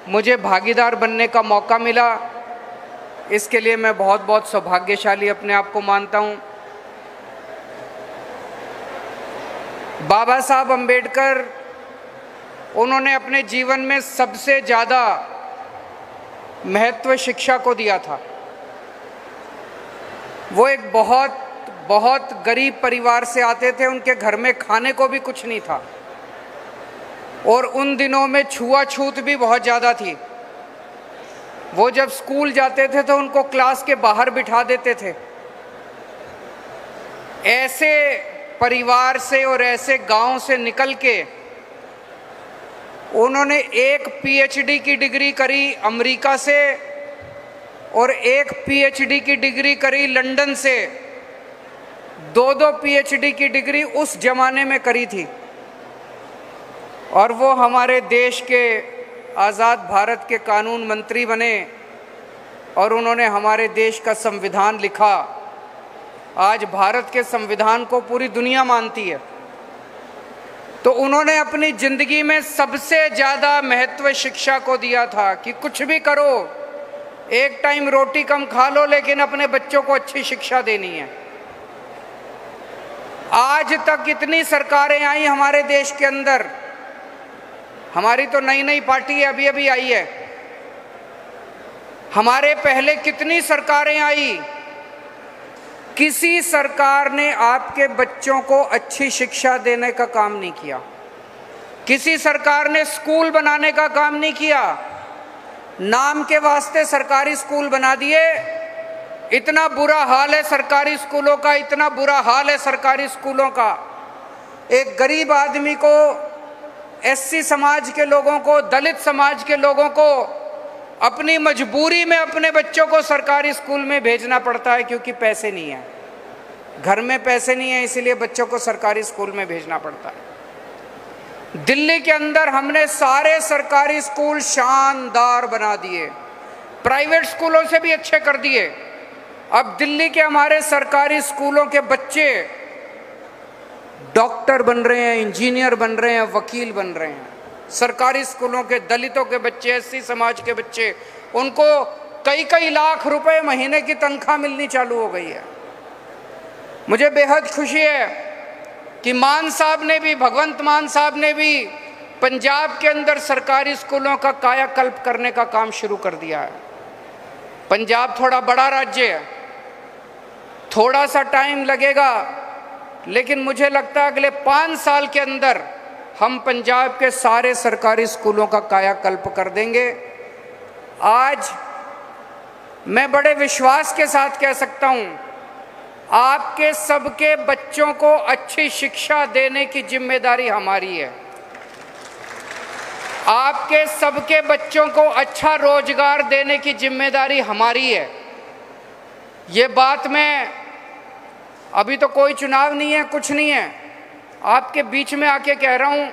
मुझे भागीदार बनने का मौका मिला, इसके लिए मैं बहुत बहुत सौभाग्यशाली अपने आप को मानता हूँ। बाबा साहब अम्बेडकर, उन्होंने अपने जीवन में सबसे ज़्यादा महत्व शिक्षा को दिया था। वो एक बहुत बहुत गरीब परिवार से आते थे, उनके घर में खाने को भी कुछ नहीं था और उन दिनों में छुआछूत भी बहुत ज़्यादा थी। वो जब स्कूल जाते थे तो उनको क्लास के बाहर बिठा देते थे। ऐसे परिवार से और ऐसे गांव से निकल के उन्होंने एक पीएचडी की डिग्री करी अमेरिका से और एक पीएचडी की डिग्री करी लंदन से। दो पीएचडी की डिग्री उस जमाने में करी थी और वो हमारे देश के आज़ाद भारत के कानून मंत्री बने और उन्होंने हमारे देश का संविधान लिखा। आज भारत के संविधान को पूरी दुनिया मानती है। तो उन्होंने अपनी ज़िंदगी में सबसे ज़्यादा महत्व शिक्षा को दिया था कि कुछ भी करो, एक टाइम रोटी कम खा लो, लेकिन अपने बच्चों को अच्छी शिक्षा देनी है। आज तक इतनी सरकारें आई हमारे देश के अंदर, हमारी तो नई नई पार्टी अभी अभी आई है, हमारे पहले कितनी सरकारें आई, किसी सरकार ने आपके बच्चों को अच्छी शिक्षा देने का काम नहीं किया। किसी सरकार ने स्कूल बनाने का काम नहीं किया। नाम के वास्ते सरकारी स्कूल बना दिए। इतना बुरा हाल है सरकारी स्कूलों का, इतना बुरा हाल है सरकारी स्कूलों का। एक गरीब आदमी को, एससी समाज के लोगों को, दलित समाज के लोगों को अपनी मजबूरी में अपने बच्चों को सरकारी स्कूल में भेजना पड़ता है क्योंकि पैसे नहीं है, घर में पैसे नहीं है, इसीलिए बच्चों को सरकारी स्कूल में भेजना पड़ता है। दिल्ली के अंदर हमने सारे सरकारी स्कूल शानदार बना दिए, प्राइवेट स्कूलों से भी अच्छे कर दिए। अब दिल्ली के हमारे सरकारी स्कूलों के बच्चे डॉक्टर बन रहे हैं, इंजीनियर बन रहे हैं, वकील बन रहे हैं। सरकारी स्कूलों के दलितों के बच्चे, एससी समाज के बच्चे, उनको कई कई लाख रुपए महीने की तनख्वाह मिलनी चालू हो गई है। मुझे बेहद खुशी है कि मान साहब ने भी, भगवंत मान साहब ने भी पंजाब के अंदर सरकारी स्कूलों का कायाकल्प करने का काम शुरू कर दिया है। पंजाब थोड़ा बड़ा राज्य है, थोड़ा सा टाइम लगेगा, लेकिन मुझे लगता है अगले 5 साल के अंदर हम पंजाब के सारे सरकारी स्कूलों का कायाकल्प कर देंगे। आज मैं बड़े विश्वास के साथ कह सकता हूं, आपके सबके बच्चों को अच्छी शिक्षा देने की जिम्मेदारी हमारी है। आपके सबके बच्चों को अच्छा रोजगार देने की जिम्मेदारी हमारी है। ये बात मैं, अभी तो कोई चुनाव नहीं है, कुछ नहीं है, आपके बीच में आके कह रहा हूं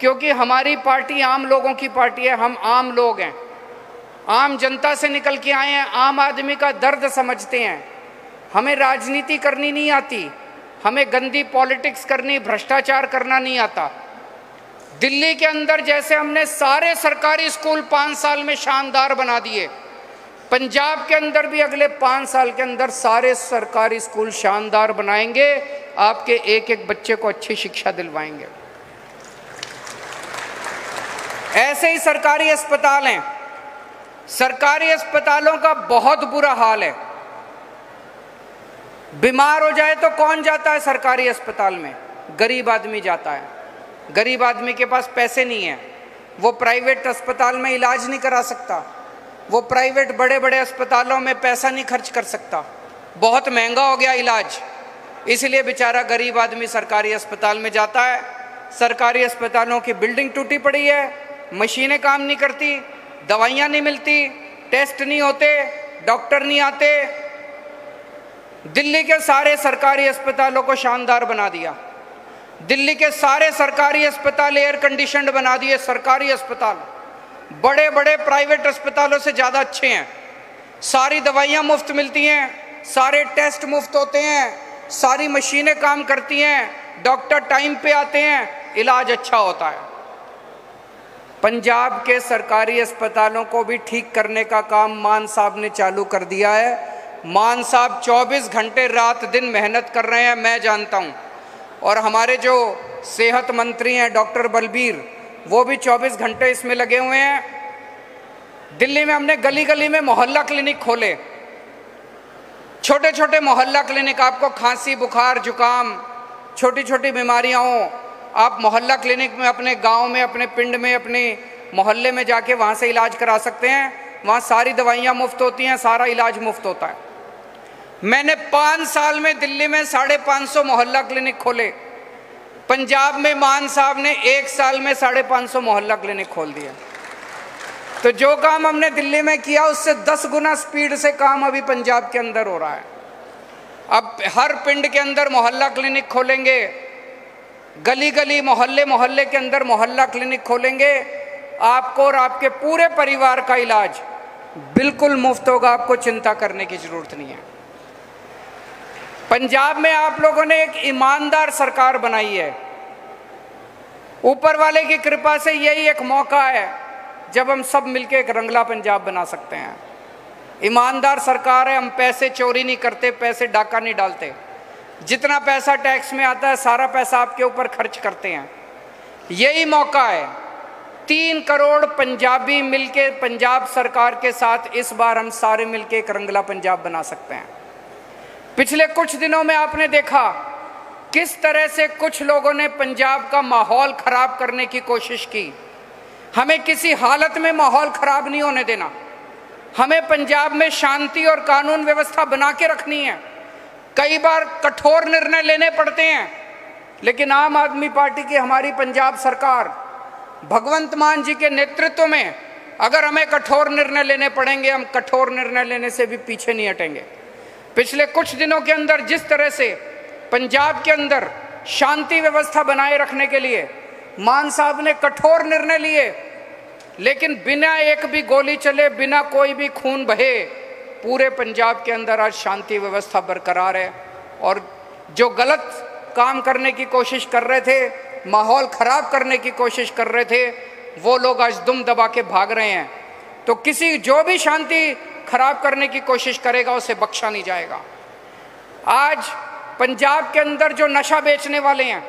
क्योंकि हमारी पार्टी आम लोगों की पार्टी है। हम आम लोग हैं, आम जनता से निकल के आए हैं, आम आदमी का दर्द समझते हैं। हमें राजनीति करनी नहीं आती, हमें गंदी पॉलिटिक्स करनी, भ्रष्टाचार करना नहीं आता। दिल्ली के अंदर जैसे हमने सारे सरकारी स्कूल 5 साल में शानदार बना दिए, पंजाब के अंदर भी अगले 5 साल के अंदर सारे सरकारी स्कूल शानदार बनाएंगे, आपके एक एक बच्चे को अच्छी शिक्षा दिलवाएंगे। ऐसे ही सरकारी अस्पताल हैं, सरकारी अस्पतालों का बहुत बुरा हाल है। बीमार हो जाए तो कौन जाता है सरकारी अस्पताल में? गरीब आदमी जाता है। गरीब आदमी के पास पैसे नहीं है, वो प्राइवेट अस्पताल में इलाज नहीं करा सकता, वो प्राइवेट बड़े बड़े अस्पतालों में पैसा नहीं खर्च कर सकता, बहुत महंगा हो गया इलाज। इसलिए बेचारा गरीब आदमी सरकारी अस्पताल में जाता है। सरकारी अस्पतालों की बिल्डिंग टूटी पड़ी है, मशीनें काम नहीं करती, दवाइयाँ नहीं मिलती, टेस्ट नहीं होते, डॉक्टर नहीं आते। दिल्ली के सारे सरकारी अस्पतालों को शानदार बना दिया, दिल्ली के सारे सरकारी अस्पताल एयर कंडीशनड बना दिए। सरकारी अस्पताल बड़े बड़े प्राइवेट अस्पतालों से ज़्यादा अच्छे हैं, सारी दवाइयाँ मुफ्त मिलती हैं, सारे टेस्ट मुफ्त होते हैं, सारी मशीनें काम करती हैं, डॉक्टर टाइम पे आते हैं, इलाज अच्छा होता है। पंजाब के सरकारी अस्पतालों को भी ठीक करने का काम मान साहब ने चालू कर दिया है। मान साहब 24 घंटे रात दिन मेहनत कर रहे हैं, मैं जानता हूं। और हमारे जो सेहत मंत्री हैं डॉक्टर बलबीर, वो भी 24 घंटे इसमें लगे हुए हैं। दिल्ली में हमने गली गली में मोहल्ला क्लिनिक खोले, छोटे छोटे मोहल्ला क्लिनिक। आपको खांसी, बुखार, जुकाम, छोटी छोटी बीमारियां हो, आप मोहल्ला क्लिनिक में अपने गांव में, अपने पिंड में, अपने मोहल्ले में जाके वहां से इलाज करा सकते हैं। वहां सारी दवाइयां मुफ्त होती हैं, सारा इलाज मुफ्त होता है। मैंने 5 साल में दिल्ली में 550 मोहल्ला क्लिनिक खोले। पंजाब में मान साहब ने 1 साल में 550 मोहल्ला क्लिनिक खोल दिया। तो जो काम हमने दिल्ली में किया उससे 10 गुना स्पीड से काम अभी पंजाब के अंदर हो रहा है। अब हर पिंड के अंदर मोहल्ला क्लिनिक खोलेंगे, गली गली, मोहल्ले मोहल्ले के अंदर मोहल्ला क्लिनिक खोलेंगे। आपको और आपके पूरे परिवार का इलाज बिल्कुल मुफ्त होगा, आपको चिंता करने की जरूरत नहीं है। पंजाब में आप लोगों ने एक ईमानदार सरकार बनाई है। ऊपर वाले की कृपा से यही एक मौका है जब हम सब मिलकर एक रंगला पंजाब बना सकते हैं। ईमानदार सरकार है, हम पैसे चोरी नहीं करते, पैसे डाका नहीं डालते। जितना पैसा टैक्स में आता है सारा पैसा आपके ऊपर खर्च करते हैं। यही मौका है। 3 करोड़ पंजाबी मिलके पंजाब सरकार के साथ इस बार हम सारे मिलके एक रंगला पंजाब बना सकते हैं। पिछले कुछ दिनों में आपने देखा किस तरह से कुछ लोगों ने पंजाब का माहौल खराब करने की कोशिश की। हमें किसी हालत में माहौल खराब नहीं होने देना। हमें पंजाब में शांति और कानून व्यवस्था बना के रखनी है। कई बार कठोर निर्णय लेने पड़ते हैं, लेकिन आम आदमी पार्टी की हमारी पंजाब सरकार भगवंत मान जी के नेतृत्व में अगर हमें कठोर निर्णय लेने पड़ेंगे, हम कठोर निर्णय लेने से भी पीछे नहीं हटेंगे। पिछले कुछ दिनों के अंदर जिस तरह से पंजाब के अंदर शांति व्यवस्था बनाए रखने के लिए मान साहब ने कठोर निर्णय लिए, लेकिन बिना एक भी गोली चले, बिना कोई भी खून बहे, पूरे पंजाब के अंदर आज शांति व्यवस्था बरकरार है। और जो गलत काम करने की कोशिश कर रहे थे, माहौल खराब करने की कोशिश कर रहे थे, वो लोग आज दुम दबा के भाग रहे हैं। तो किसी जो भी शांति खराब करने की कोशिश करेगा उसे बख्शा नहीं जाएगा। आज पंजाब के अंदर जो नशा बेचने वाले हैं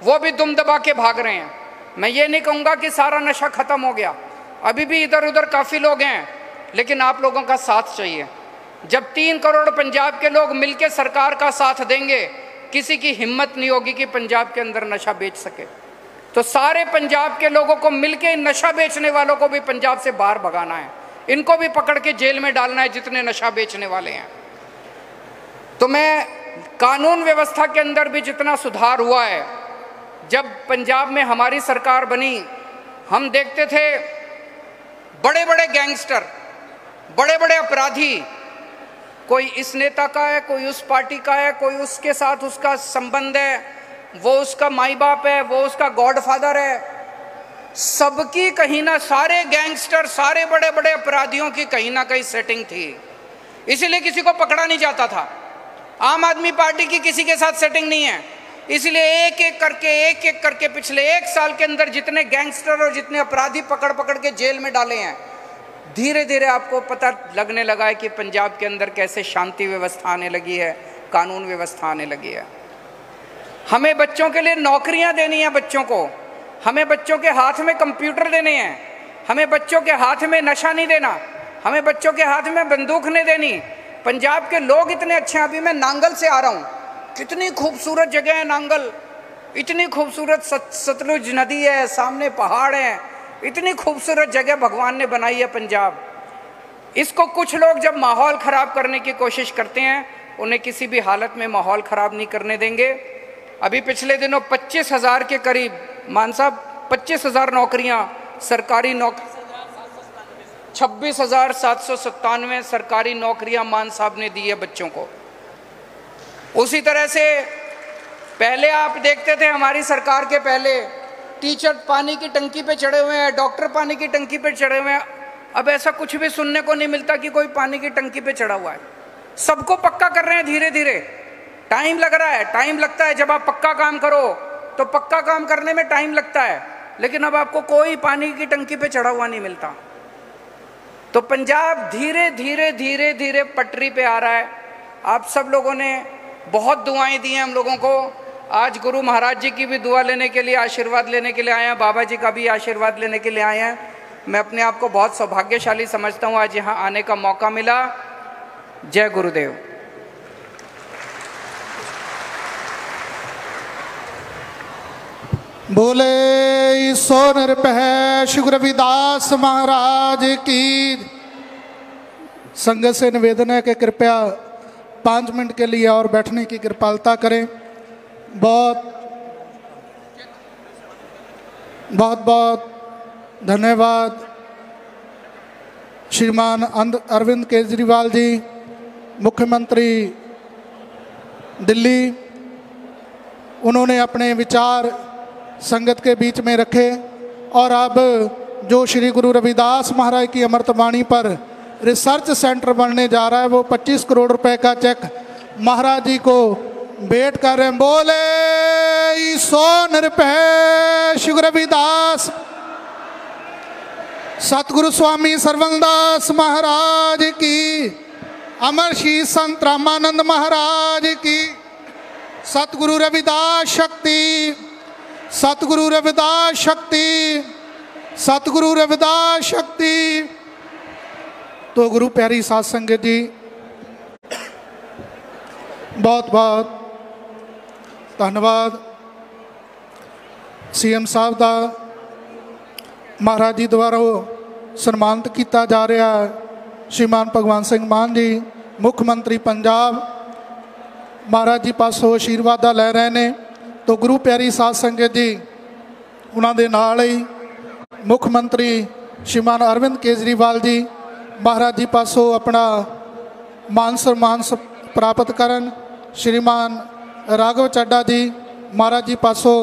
वो भी दुम दबा के भाग रहे हैं। मैं ये नहीं कहूँगा कि सारा नशा खत्म हो गया, अभी भी इधर उधर काफ़ी लोग हैं, लेकिन आप लोगों का साथ चाहिए। जब 3 करोड़ पंजाब के लोग मिलकर सरकार का साथ देंगे, किसी की हिम्मत नहीं होगी कि पंजाब के अंदर नशा बेच सके। तो सारे पंजाब के लोगों को मिलकर नशा बेचने वालों को भी पंजाब से बाहर भगाना है, इनको भी पकड़ के जेल में डालना है जितने नशा बेचने वाले हैं। तो मैं कानून व्यवस्था के अंदर भी जितना सुधार हुआ है, जब पंजाब में हमारी सरकार बनी, हम देखते थे बड़े बड़े गैंगस्टर, बड़े बड़े अपराधी, कोई इस नेता का है, कोई उस पार्टी का है, कोई उसके साथ उसका संबंध है, वो उसका माई बाप है, वो उसका गॉडफादर है। सबकी कहीं ना, सारे गैंगस्टर, सारे बड़े बड़े अपराधियों की कहीं ना कहीं सेटिंग थी, इसीलिए किसी को पकड़ा नहीं जाता था। आम आदमी पार्टी की किसी के साथ सेटिंग नहीं है, इसलिए एक एक करके पिछले 1 साल के अंदर जितने गैंगस्टर और जितने अपराधी पकड़ पकड़ के जेल में डाले हैं, धीरे धीरे आपको पता लगने लगा है कि पंजाब के अंदर कैसे शांति व्यवस्था आने लगी है, कानून व्यवस्था आने लगी है। हमें बच्चों के लिए नौकरियां देनी है, बच्चों को, हमें बच्चों के हाथ में कंप्यूटर देने हैं, हमें बच्चों के हाथ में नशा नहीं देना, हमें बच्चों के हाथ में बंदूक नहीं देनी। पंजाब के लोग इतने अच्छे हैं। अभी मैं नांगल से आ रहा हूँ, कितनी खूबसूरत जगह है नांगल, इतनी खूबसूरत सतलुज नदी है, सामने पहाड़ है, इतनी खूबसूरत जगह भगवान ने बनाई है पंजाब। इसको कुछ लोग जब माहौल ख़राब करने की कोशिश करते हैं, उन्हें किसी भी हालत में माहौल ख़राब नहीं करने देंगे। अभी पिछले दिनों 25,000 के करीब, मान साहब 25,000 नौकरियां, सरकारी नौकरी 26,797 सरकारी नौकरियां मान साहब ने दी है बच्चों को। उसी तरह से पहले आप देखते थे हमारी सरकार के पहले टीचर पानी की टंकी पे चढ़े हुए हैं, डॉक्टर पानी की टंकी पे चढ़े हुए हैं। अब ऐसा कुछ भी सुनने को नहीं मिलता कि कोई पानी की टंकी पे चढ़ा हुआ है। सबको पक्का कर रहे हैं धीरे धीरे। टाइम लग रहा है, टाइम लगता है। जब आप पक्का काम करो तो पक्का काम करने में टाइम लगता है। लेकिन अब आपको कोई पानी की टंकी पे चढ़ा हुआ नहीं मिलता। तो पंजाब धीरे धीरे धीरे धीरे पटरी पे आ रहा है। आप सब लोगों ने बहुत दुआएं दी हैं हम लोगों को। आज गुरु महाराज जी की भी दुआ लेने के लिए, आशीर्वाद लेने के लिए आए हैं, बाबा जी का भी आशीर्वाद लेने के लिए आए हैं। मैं अपने आप को बहुत सौभाग्यशाली समझता हूँ, आज यहाँ आने का मौका मिला। जय गुरुदेव। बोले सो निरपह श्री गुरु रविदास महाराज की। संगत से निवेदन है कि कृपया 5 मिनट के लिए और बैठने की कृपालता करें। बहुत बहुत बहुत धन्यवाद श्रीमान अरविंद केजरीवाल जी, मुख्यमंत्री दिल्ली। उन्होंने अपने विचार संगत के बीच में रखे और अब जो श्री गुरु रविदास महाराज की अमृतवाणी पर रिसर्च सेंटर बनने जा रहा है, वो 25 करोड़ रुपए का चेक महाराज जी को भेंट कर रहे हैं। बोले सो निरपह श्री गुरु रविदास, सतगुरु स्वामी सरवणदास महाराज की, अमर श्री संत रामानंद महाराज की, सतगुरु रविदास शक्ति, सतगुरु रविदास शक्ति, सतगुरु रविदास शक्ति। तो गुरु प्यारी साध संगत जी, बहुत बहुत धन्यवाद। सीएम साहब का महाराज जी द्वारा सन्मानित किया जा रहा है। श्रीमान भगवंत सिंह मान जी मुख्यमंत्री पंजाब महाराज जी पासों आशीर्वाद लै रहे हैं। तो गुरु प्यारी साध संगत जी, उन्होंने नाल ही मुख्यमंत्री श्रीमान अरविंद केजरीवाल जी महाराज जी पासों अपना मान सम्मान प्राप्त करन। श्रीमान राघव चड्डा जी महाराज जी पासों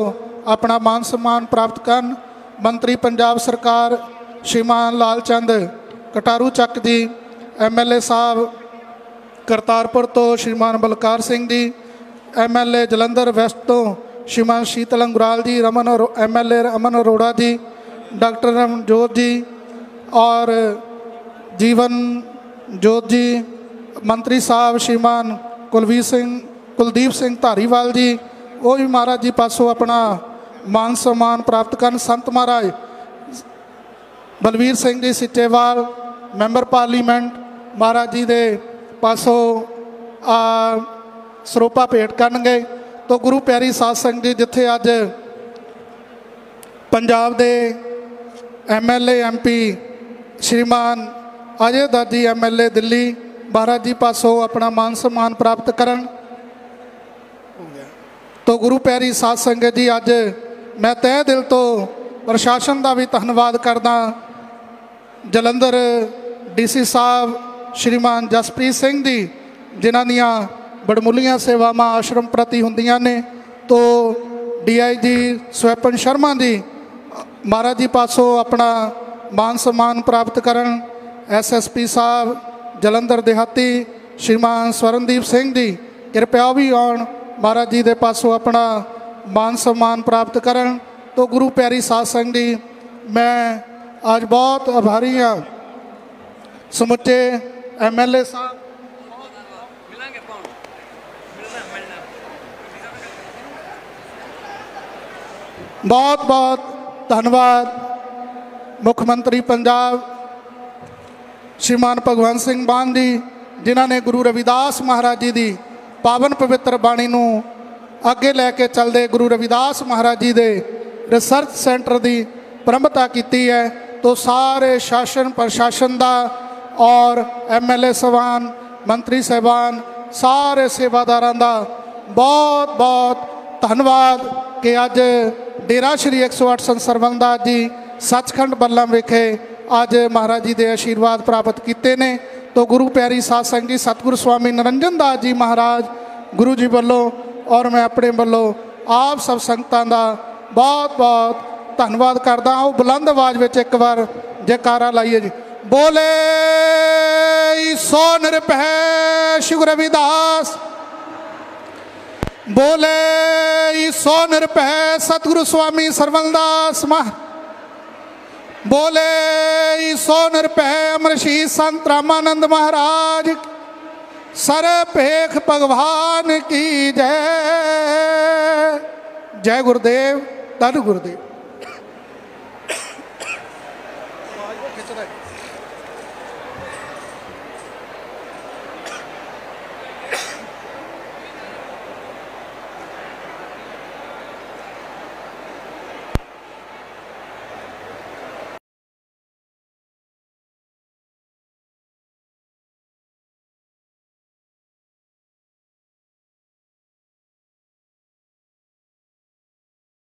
अपना मान सम्मान प्राप्त करन। मंत्री पंजाब सरकार श्रीमान लाल चंद कटारू चक जी, MLA साहब करतारपुर तो श्रीमान बलकार सिंह जी, MLA जलंधर वेस्ट तो श्रीमान शीतल अंगुराल जी, MLA रमन अरोड़ा जी, डॉक्टर रमनजोत जी और जीवन जोत जी, मंत्री साहब श्रीमान कुलदीप सिंह धारीवाल जी, वो भी महाराज जी पासों अपना मान सम्मान प्राप्त करन। संत महाराज बलवीर सिंह जी सिचेवाल मैंबर पार्लीमेंट महाराज जी दे पासों ਸਰੋਪਾ ਭੇਟ ਕਰਨਗੇ। तो गुरु प्यारी साध संगत जी, जिथे अज पंजाब दे MLA MP श्रीमान अजय दत्त जी MLA दिल्ली महाराज जी पासों अपना मान सम्मान प्राप्त करन। तो गुरु प्यारी साध संगत जी, अज मैं तह दिल तो प्रशासन का भी धन्यवाद करदा। जलंधर DC साहब श्रीमान जसप्रीत सिंह जी, जिन्हां दियां बड़मुलियां सेवावां आश्रम प्रति हुंदियां ने। तो DIG स्वैपन शर्मा जी महाराज जी पासों अपना मान सम्मान प्राप्त करन। SSP साहब जलंधर देहाती श्रीमान स्वरनदीप सिंह जी कृपया भी आउण महाराज जी दे पासों अपना मान सम्मान प्राप्त करन। तो गुरु प्यारी साध संगत जी, मैं आज बहुत आभारी हाँ समुचे MLA साहब, बहुत बहुत धन्यवाद मुख्यमंत्री पंजाब श्रीमान भगवंत सिंह मान जी, जिन्होंने गुरु रविदास महाराज जी की पावन पवित्र बाणी नूं अगे लैके चलते गुरु रविदास महाराज जी के रिसर्च सेंटर की प्रमुखता की है। तो सारे शासन प्रशासन का और MLA साहबान, मंत्री साहबान, सारे सेवादारां का बहुत बहुत धन्यवाद कि अज डेरा श्री 108 संत सरवणदास जी सचखंड बल्लम विखे अज महाराज जी के आशीर्वाद प्राप्त किए ने। तो गुरु प्यारी साध संगत जी, सतगुरु स्वामी निरंजन दास जी महाराज गुरु जी वालों और मैं अपने वालों आप सब संगतां का बहुत बहुत धन्यवाद करदा। आओ बुलंद आवाज में एक बार जयकारा लाइए जी। बोले सो निरपह श्री गुरु रविदास, बोले सो निरपह सतगुरु स्वामी सरवणदास महाराज। बोले सो निरभै अमरशीष संत रामानंद महाराज सरपेख भगवान की जय। जय गुरुदेव, धन गुरुदेव।